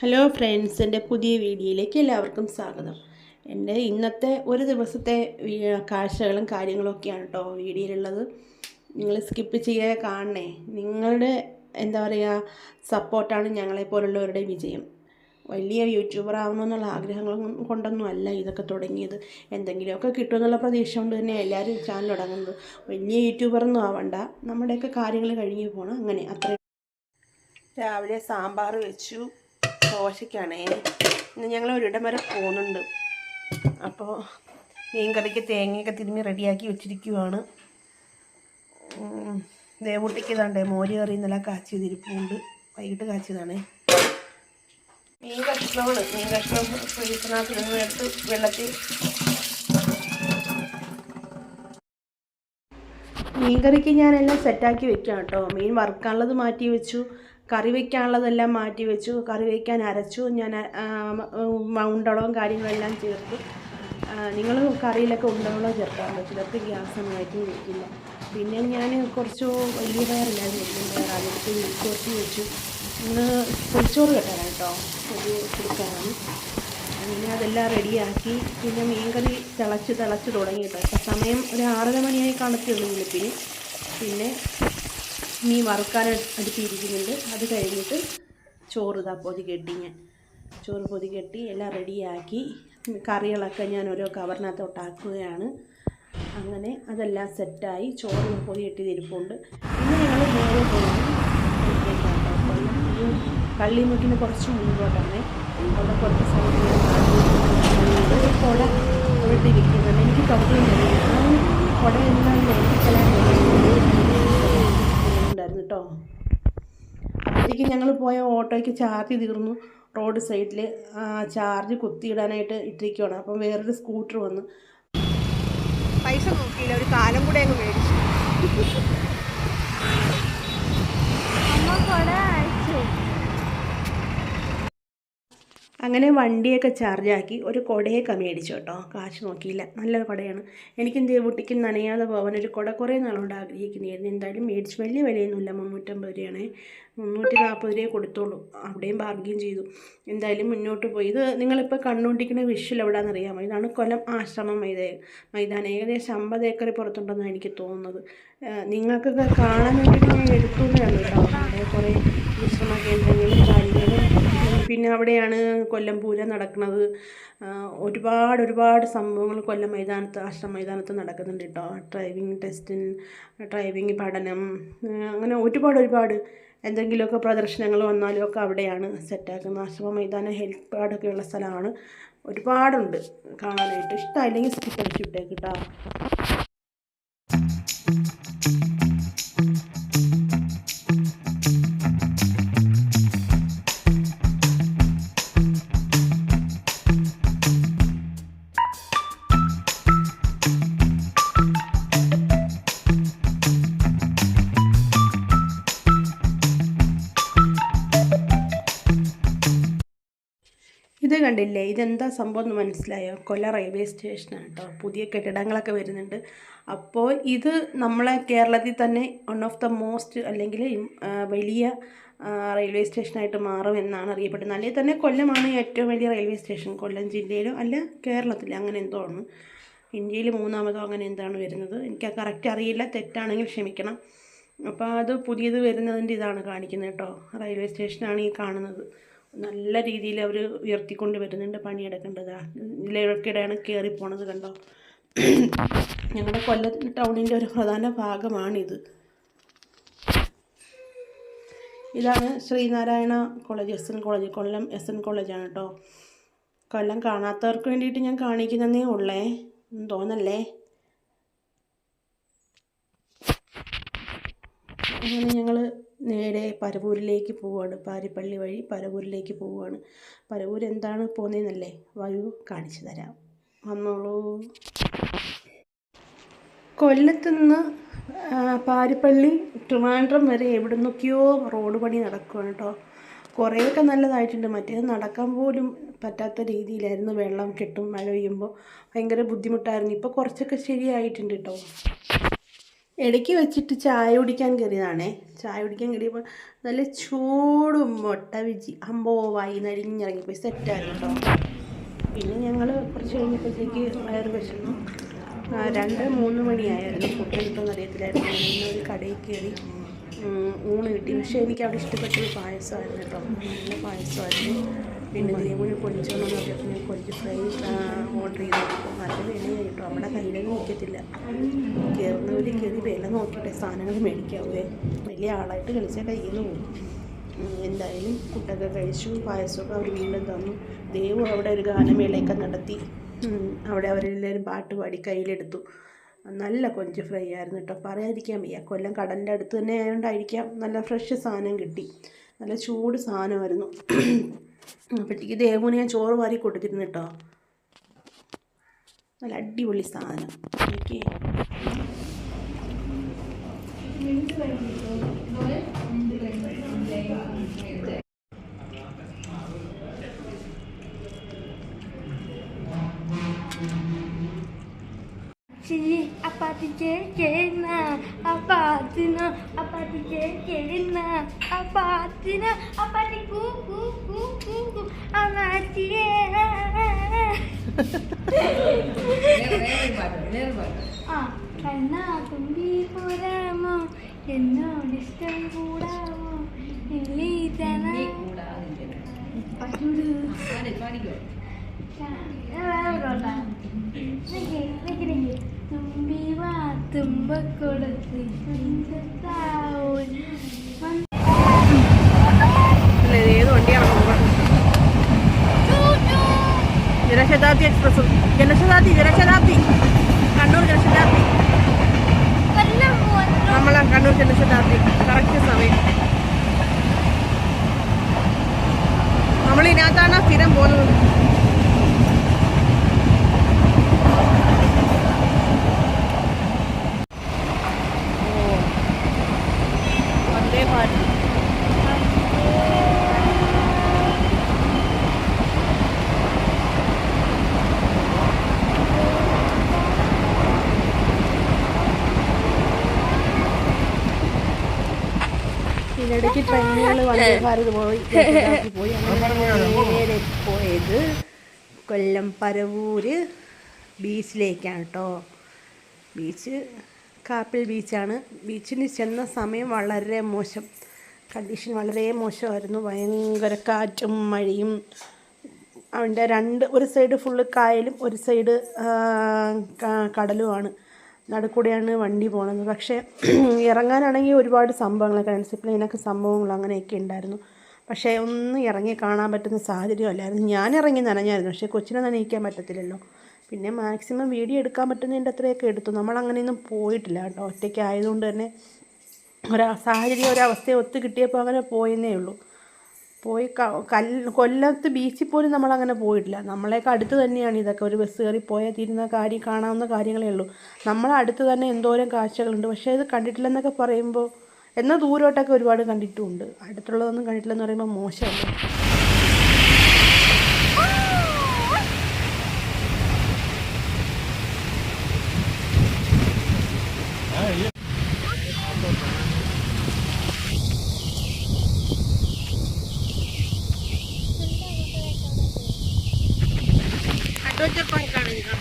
Hello friends, എൻ്റെ പുതിയ വീഡിയോയിലേക്ക് എല്ലാവർക്കും സ്വാഗതം. എൻ്റെ ഇന്നത്തെ ഒരു ദിവസത്തെ കാഴ്ചകളും കാര്യങ്ങളൊക്കെയാണ് കേട്ടോ വീഡിയോയിലുള്ളത്. നിങ്ങൾ സ്കിപ്പ് ചെയ്യാതെ കാണണേ. നിങ്ങളുടെ എന്താ പറയുക സപ്പോർട്ടാണ് ഞങ്ങളെപ്പോലുള്ളവരുടെ വിജയം. വലിയ യൂട്യൂബർ ആവണമെന്നുള്ള ആഗ്രഹങ്ങൾ കൊണ്ടൊന്നും അല്ല ഇതൊക്കെ തുടങ്ങിയത്. എന്തെങ്കിലുമൊക്കെ കിട്ടുമെന്നുള്ള പ്രതീക്ഷ കൊണ്ട് തന്നെ എല്ലാവരും ചാനൽ തുടങ്ങുന്നത്. വലിയ യൂട്യൂബറൊന്നും ആവണ്ട, നമ്മുടെയൊക്കെ കാര്യങ്ങൾ കഴിഞ്ഞു പോകണം. അങ്ങനെ അത്ര. രാവിലെ സാമ്പാർ വെച്ചു, ദോശയ്ക്കാണേ. ഇന്ന് ഞങ്ങൾ ഒരിടം വരെ പോകുന്നുണ്ട്. അപ്പോൾ മീൻകറിക്ക് തേങ്ങയൊക്കെ തിരുമ്മി റെഡിയാക്കി വെച്ചിരിക്കുവാണ്. ദേവൂട്ടിക്ക് ഇതാണ്ടേ മോര് കറി ഇന്നലെ കാച്ചിയതിരിപ്പുണ്ട്, വൈകിട്ട് കാച്ചിയതാണേ. മീൻ കഷ്ണം ഫ്രീസറിനകത്ത് എടുത്ത് വെള്ളത്തിൽ മീൻകറിക്ക് ഞാനെല്ലാം സെറ്റാക്കി വെക്കാം കേട്ടോ. മീൻ വറുക്കാനുള്ളത് മാറ്റി വെച്ചു, കറി വയ്ക്കാനുള്ളതെല്ലാം മാറ്റി വെച്ചു. കറി വയ്ക്കാൻ അരച്ചു ഞാൻ, ഉണ്ടളവും കാര്യങ്ങളെല്ലാം ചേർത്തു. നിങ്ങൾ കറിയിലൊക്കെ ഉണ്ടകളോ ചേർക്കാറുണ്ടോ? ചിലർക്ക് ഗ്യാസൊന്നും കയറ്റി വയ്ക്കില്ല. പിന്നെ ഞാൻ കുറച്ച് വലിയ പയറില്ലാതെ വെക്കും, അതെടുത്ത് കുറച്ച് വെച്ചു. ഇന്ന് പൊരിച്ചോറ് കെട്ടാനാണ് കേട്ടോ, ഒരു കൊടുക്കാനാണ്. അങ്ങനെ അതെല്ലാം റെഡിയാക്കി. പിന്നെ മീൻകറി തിളച്ച് തുടങ്ങിയിട്ട് അപ്പം സമയം ഒരു 6:30 മണിയായി കാണത്തുള്ളൂ വെളുപ്പിന്. പിന്നെ മീൻ വറുക്കാൻ അടുപ്പിരിക്കുന്നുണ്ട്. അത് കഴിഞ്ഞിട്ട് ചോറ് ചോറ് പൊതി കെട്ടി എല്ലാം റെഡിയാക്കി. കറികളൊക്കെ ഞാൻ ഓരോ കവറിനകത്തോട്ടാക്കുകയാണ്. അങ്ങനെ അതെല്ലാം സെറ്റായി. ചോറ് പൊതി കെട്ടിയതിരിപ്പുണ്ട്. പിന്നെ ഞങ്ങൾ നേരെ പോകുന്നു കള്ളിമുക്കിന് കുറച്ച് മുൻപോട്ടാണ്. അവിടെ കുറച്ച് സൈഡിൽ ഒരു കുട അവിടെ ഇരിക്കുന്നുണ്ട്. എനിക്ക് തൊട്ടുണ്ടായിരുന്നു കുട എന്താണെന്ന് ഉണ്ടായിരുന്നു കേട്ടോ. അപ്പോഴത്തേക്കും ഞങ്ങൾ പോയ ഓട്ടോയ്ക്ക് ചാർജ് തീർന്നു. റോഡ് സൈഡിൽ ചാർജ് കുത്തിയിടാനായിട്ട് ഇട്ടിരിക്കുകയാണ്. അപ്പം വേറൊരു സ്കൂട്ടർ വന്ന് പൈസ നോക്കിയില്ല, ഒരു കാലം കൂടെ അങ്ങ് മേടിച്ചു. അങ്ങനെ വണ്ടിയൊക്കെ ചാർജാക്കി ഒരു കുടയൊക്കെ മേടിച്ചു കേട്ടോ. കാശ് നോക്കിയില്ല, നല്ലൊരു കുടയാണ്. എനിക്കും ദേവൂട്ടിക്കും നനയാതെ പോകാൻ ഒരു കുട കുറേ നാളുകൊണ്ട് ആഗ്രഹിക്കുന്നതായിരുന്നു. എന്തായാലും മേടിച്ചു. വലിയ വിലയൊന്നുമില്ല, 350 രൂപയാണേ. 340 രൂപയെ കൊടുത്തോളൂ. അവിടെയും ബാർഗെയിൻ ചെയ്തു. എന്തായാലും മുന്നോട്ട് പോയി. ഇത് നിങ്ങളിപ്പോൾ കണ്ടുകൊണ്ടിരിക്കുന്ന വിഷ്വൽ എവിടെയാണെന്നറിയാമോ? ഇതാണ് കൊല്ലം ആശ്രമം മൈതാനം. ഏകദേശം 50 ഏക്കർ പുറത്തുണ്ടെന്നാണ് എനിക്ക് തോന്നുന്നത്. നിങ്ങൾക്കൊക്കെ കാണാൻ വേണ്ടിയിട്ട് ഞാൻ എടുക്കുന്നതാണ് കേട്ടോ. അവിടെ കുറേ വിശ്രമ കേന്ദ്രങ്ങളും കാര്യങ്ങളും. പിന്നെ അവിടെയാണ് കൊല്ലം പൂരം നടക്കുന്നത്. ഒരുപാട് സംഭവങ്ങൾ കൊല്ലം ആശ്രമ മൈതാനത്ത് നടക്കുന്നുണ്ട് കേട്ടോ. ഡ്രൈവിംഗ് ടെസ്റ്റിന്, ഡ്രൈവിംഗ് പഠനം, അങ്ങനെ ഒരുപാട് എന്തെങ്കിലുമൊക്കെ പ്രദർശനങ്ങൾ വന്നാലും ഒക്കെ അവിടെയാണ് സെറ്റാക്കുന്നത്. ആശ്രമ മൈതാനം ഹെൽത്ത് കാർഡൊക്കെ ഉള്ള സ്ഥലമാണ്. ഒരുപാടുണ്ട് കാണാനായിട്ട്. ഇഷ്ടമായില്ലെങ്കിൽ സ്കിപ്പ് അടിച്ച് വിട്ടേക്ക് കേട്ടോ. ഇത് കണ്ടില്ലേ, ഇതെന്താ സംഭവം എന്ന് മനസ്സിലായോ? കൊല്ലം റെയിൽവേ സ്റ്റേഷനാണ് കേട്ടോ. പുതിയ കെട്ടിടങ്ങളൊക്കെ വരുന്നുണ്ട്. അപ്പോൾ ഇത് നമ്മളെ കേരളത്തിൽ തന്നെ വൺ ഓഫ് ദ മോസ്റ്റ് അല്ലെങ്കിൽ വലിയ റെയിൽവേ സ്റ്റേഷനായിട്ട് മാറും എന്നാണ് അറിയപ്പെടുന്നത്. അല്ലെങ്കിൽ തന്നെ കൊല്ലമാണ് ഏറ്റവും വലിയ റെയിൽവേ സ്റ്റേഷൻ. കൊല്ലം ജില്ലയിലോ അല്ല കേരളത്തിൽ, അങ്ങനെ എന്തോ ആണ്. ഇന്ത്യയിൽ 3ാമതോ അങ്ങനെ എന്താണ് വരുന്നത്. എനിക്ക് കറക്റ്റ് അറിയില്ല, തെറ്റാണെങ്കിൽ ക്ഷമിക്കണം. അപ്പോൾ അത് പുതിയത് വരുന്നതിൻ്റെ ഇതാണ് കാണിക്കുന്നത് കേട്ടോ. റെയിൽവേ സ്റ്റേഷനാണ് ഈ കാണുന്നത്. നല്ല രീതിയിൽ അവർ ഉയർത്തിക്കൊണ്ട് വരുന്നുണ്ട്. പണിയെടുക്കേണ്ടതാണ്. ഇതിലൊക്കെയാണ് കയറിപ്പോണത് കണ്ടോ. ഞങ്ങളുടെ കൊല്ലം ടൗണിൻ്റെ ഒരു പ്രധാന ഭാഗമാണിത്. ഇതാണ് Sreenarayana college, S N college. Kollam S N കോളേജാണ് കേട്ടോ. കൊല്ലം കാണാത്തവർക്ക് വേണ്ടിയിട്ട് ഞാൻ കാണിക്കുന്നതേ ഉള്ളേ, തോന്നല്ലേ. അങ്ങനെ ഞങ്ങൾ നേരെ പരവൂരിലേക്ക് പോവുകയാണ്. പാരിപ്പള്ളി വഴി പരവൂരിലേക്ക് പോവുകയാണ്. പരവൂർ എന്താണ് പോകുന്നതെന്നല്ലേ, വരൂ കാണിച്ചു തരാം, വന്നോളൂ. കൊല്ലത്ത് നിന്ന് പാരിപ്പള്ളി ട്രിവാൻഡ്രം വരെ എവിടെ നിന്നൊക്കെയോ റോഡ് പണി നടക്കുകയാണ് കേട്ടോ. കുറേയൊക്കെ നല്ലതായിട്ടുണ്ട്. മറ്റേത് നടക്കാൻ പോലും പറ്റാത്ത രീതിയിലായിരുന്നു. വെള്ളം കെട്ടും, മഴ പെയ്യുമ്പോൾ ഭയങ്കര ബുദ്ധിമുട്ടായിരുന്നു. ഇപ്പോൾ കുറച്ചൊക്കെ ശരിയായിട്ടുണ്ട് കേട്ടോ. ഇടയ്ക്ക് വെച്ചിട്ട് ചായ കുടിക്കാൻ കയറിയതാണേ. ചായ കുടിക്കാൻ കയറിയപ്പോൾ നല്ല ചൂടും മുട്ട ബജി അമ്പോ വൈകുന്നേരങ്ങിറങ്ങിപ്പോയി സെറ്റായിരുന്നു കേട്ടോ. പിന്നെ ഞങ്ങൾ കുറച്ച് കഴിഞ്ഞപ്പോഴത്തേക്ക് വയറ് വിശന്നു. 2-3 മണിയായിരുന്നു. ഫുഡ് കിട്ടുമെന്ന് അറിയത്തില്ലായിരുന്നു. പിന്നെ ഒരു കടയിൽ കയറി ഊണ് കിട്ടി. പക്ഷേ എനിക്ക് അവിടെ ഇഷ്ടപ്പെട്ടൊരു പായസമായിരുന്നു കേട്ടോ. നല്ല പായസമായിരുന്നു. പിന്നെ ദേവന് കൊഞ്ചെന്ന് പറഞ്ഞപ്പോൾ ഞാൻ കൊഞ്ച് ഫ്രൈ ഓർഡർ ചെയ്ത് കൊടുക്കും. നല്ല വിലയായി കേട്ടോ. നമ്മുടെ കയ്യിലൊന്നും നിൽക്കത്തില്ല. കയറുന്നവർ കയറി വില നോക്കിയിട്ട് സാധനങ്ങൾ മേടിക്കാവേ. വലിയ ആളായിട്ട് കളിച്ചാൽ കയ്യിൽ നിന്ന് പോകും. എന്തായാലും ഫുഡൊക്കെ കഴിച്ചു. പായസമൊക്കെ അവർ വീണ്ടും തന്നു. ദേവു അവിടെ ഒരു ഗാനമേളയൊക്കെ നടത്തി. അവിടെ അവരെല്ലാവരും പാട്ട് പാടി കയ്യിലെടുത്തു. നല്ല കൊഞ്ച് ഫ്രൈ ആയിരുന്നു കേട്ടോ. പറയാതിരിക്കാൻ വയ്യ. കൊല്ലം കടലിൻ്റെ അടുത്ത് തന്നെ ആയതുകൊണ്ടായിരിക്കാം നല്ല ഫ്രഷ് സാധനം കിട്ടി. നല്ല ചൂട് സാധനമായിരുന്നു. അപ്പോഴത്തേക്ക് ദേവുവിന് ഞാൻ ചോറ് വാരി കൊടുത്തിരുന്നു കേട്ടോ. നല്ല അടിപൊളി സാധനം. എനിക്ക് എന്നോടിഷ്ടം കൂടാമോ തുമ്പി വാ തുമ്പക്കൊടുത്ത് ഏത് വണ്ടിയാണ് ജനശതാബ്ദി എക്സ്പ്രസ്. ജനശതാബ്ദി കണ്ണൂർ ജനശതാബ്ദി. നമ്മളെ കണ്ണൂർ ജനശതാബ്ദി കറക്റ്റ് സമയം. നമ്മളിതിനകത്താണ് സ്ഥിരം പോകുന്നത്. വന്ദേ ഭാരത്. ഇതിനിടയ്ക്ക് ട്രെയിനുകൾ വന്ദേ ഭാരത് പോയി നേരെ പോയത് കൊല്ലം പരവൂര് ബീച്ചിലേക്കാണ് കേട്ടോ. ബീച്ച് കാപ്പിൽ ബീച്ചാണ്. ബീച്ചിന് ചെന്ന സമയം വളരെ മോശം, കണ്ടീഷൻ വളരെ മോശമായിരുന്നു. ഭയങ്കര കാറ്റും മഴയും. അതിൻ്റെ ഒരു സൈഡ് ഫുള്ള് കായലും ഒരു സൈഡ് കടലുമാണ്. നടുക്കൂടെയാണ് വണ്ടി പോണത്. പക്ഷേ ഇറങ്ങാനാണെങ്കിൽ ഒരുപാട് സംഭവങ്ങളൊക്കെ ഡിസിപ്ലിനൊക്കെ സംഭവങ്ങൾ അങ്ങനെയൊക്കെ ഉണ്ടായിരുന്നു. പക്ഷേ ഒന്നും ഇറങ്ങി കാണാൻ പറ്റുന്ന സാഹചര്യമല്ലായിരുന്നു. ഞാൻ ഇറങ്ങി നനഞ്ഞായിരുന്നു. പക്ഷേ കൊച്ചിനെ നനയിക്കാൻ പറ്റത്തില്ലല്ലോ. പിന്നെ മാക്സിമം വീഡിയോ എടുക്കാൻ പറ്റുന്നതിൻ്റെ അത്രയൊക്കെ എടുത്തു. നമ്മളങ്ങനെയൊന്നും പോയിട്ടില്ല കേട്ടോ. ഒറ്റയ്ക്ക് ആയതുകൊണ്ട് തന്നെ സാഹചര്യം ഒരവസ്ഥയെ ഒത്തു കിട്ടിയപ്പോൾ അങ്ങനെ പോയെന്നേ ഉള്ളൂ. പോയി കൊല്ലത്ത് ബീച്ചിൽ പോലും നമ്മളങ്ങനെ പോയിട്ടില്ല. നമ്മളെയൊക്കെ അടുത്ത് തന്നെയാണ് ഇതൊക്കെ. ഒരു ബസ് കയറി പോയാൽ തീരുന്ന കാര്യം, കാണാവുന്ന കാര്യങ്ങളേ ഉള്ളൂ. നമ്മളടുത്ത് തന്നെ എന്തോരം കാഴ്ചകളുണ്ട്. പക്ഷേ ഇത് കണ്ടിട്ടില്ലെന്നൊക്കെ പറയുമ്പോൾ, എന്നാൽ ദൂരോട്ടൊക്കെ ഒരുപാട് കണ്ടിട്ടുമുണ്ട്. അടുത്തുള്ളതൊന്നും കണ്ടിട്ടില്ലെന്ന് പറയുമ്പോൾ മോശമല്ലേ. അഡ്വഞ്ചർ പാർക്കാണ് ഇത്.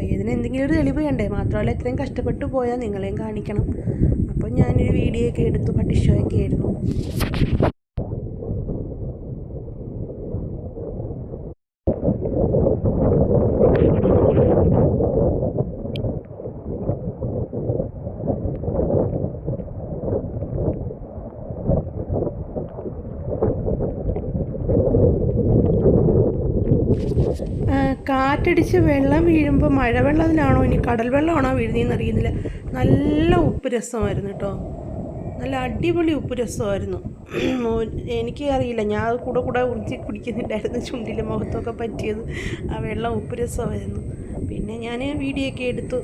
പോയതിന് എന്തെങ്കിലും ഒരു തെളിവ് വേണ്ടേ? മാത്രമല്ല ഇത്രയും കഷ്ടപ്പെട്ടു പോയാൽ നിങ്ങളെയും കാണിക്കണം. അപ്പോൾ ഞാനൊരു വീഡിയോ ഒക്കെ എടുത്തു, പട്ടി ഷോ ഒക്കെ ആയിരുന്നു. കാറ്റടിച്ച് വെള്ളം വീഴുമ്പോൾ മഴവെള്ളത്തിലാണോ ഇനി കടൽ വെള്ളമാണോ വീഴുന്നതെന്ന് അറിയുന്നില്ല. നല്ല ഉപ്പ് രസമായിരുന്നു കേട്ടോ, നല്ല അടിപൊളി ഉപ്പ് രസമായിരുന്നു. എനിക്ക് അറിയില്ല, ഞാൻ കൂടെ ഉറിഞ്ചി കുടിക്കുന്നുണ്ടായിരുന്നു. ചുണ്ടിലെ മുഖത്തൊക്കെ പറ്റിയത് ആ വെള്ളം ഉപ്പ് രസമായിരുന്നു. പിന്നെ ഞാൻ വീഡിയോ ഒക്കെ എടുത്തു.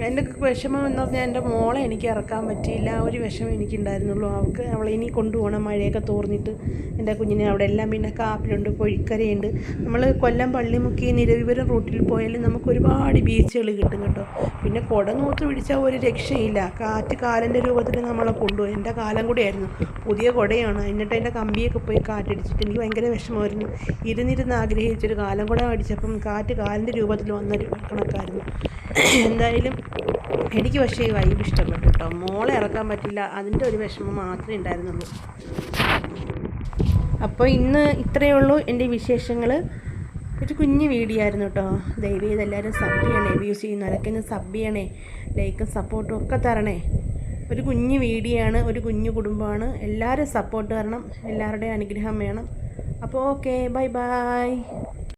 എൻ്റെ വിഷമം എന്ന് പറഞ്ഞാൽ എൻ്റെ മോളെ എനിക്ക് ഇറക്കാൻ പറ്റിയില്ല. ആ ഒരു വിഷമം എനിക്കുണ്ടായിരുന്നുള്ളൂ. അവളെ ഇനി കൊണ്ടുപോകണം, മഴയൊക്കെ തോർന്നിട്ട് എൻ്റെ കുഞ്ഞിനെ. അവിടെ എല്ലാം പിന്നെ കാപ്പിലുണ്ട്, പൊഴിക്കരയുണ്ട്. നമ്മൾ കൊല്ലം പള്ളിമുക്കി നിരവിപുരം റൂട്ടിൽ പോയാലും നമുക്ക് ഒരുപാട് ബീച്ചുകൾ കിട്ടും കേട്ടോ. പിന്നെ കുട നൂത്ത് പിടിച്ചാൽ ഒരു രക്ഷയില്ല, കാറ്റ് കാലൻ്റെ രൂപത്തിൽ നമ്മളെ കൊണ്ടുപോയി. എൻ്റെ കാലം കൂടിയായിരുന്നു, പുതിയ കുടയാണ്. എന്നിട്ട് എൻ്റെ കമ്പിയൊക്കെ പോയി കാറ്റടിച്ചിട്ട് എനിക്ക് ഭയങ്കര വിഷമമായിരുന്നു. ഇരുന്നിരുന്ന് ആഗ്രഹിച്ചൊരു കാലം കുട അടിച്ചപ്പം കാറ്റ് കാലിൻ്റെ രൂപത്തിൽ വന്നൊരു കണക്കായിരുന്നു. എന്തായാലും എനിക്ക് പക്ഷേ ഈ വൈബ് ഇഷ്ടപ്പെട്ടു കേട്ടോ. മോളെ ഇറക്കാൻ പറ്റില്ല, അതിൻ്റെ ഒരു വിഷമം മാത്രമേ ഉണ്ടായിരുന്നുള്ളൂ. അപ്പോൾ ഇന്ന് ഇത്രയേ ഉള്ളൂ എൻ്റെ വിശേഷങ്ങൾ. ഒരു കുഞ്ഞ് വീഡിയോ ആയിരുന്നു കേട്ടോ. ദയവ് ചെയ്ത് എല്ലാവരും സബ് ചെയ്യണേ, വ്യൂസ് ചെയ്യുന്നവരൊക്കെ ഒന്ന് സബ് ചെയ്യണേ, ലൈക്കും സപ്പോർട്ടും ഒക്കെ തരണേ. ഒരു കുഞ്ഞ് വീഡിയോ ആണ്, ഒരു കുഞ്ഞു കുടുംബമാണ്. എല്ലാവരും സപ്പോർട്ട് തരണം, എല്ലാവരുടെയും അനുഗ്രഹം വേണം. അപ്പോൾ ഓക്കെ, ബൈ ബൈ.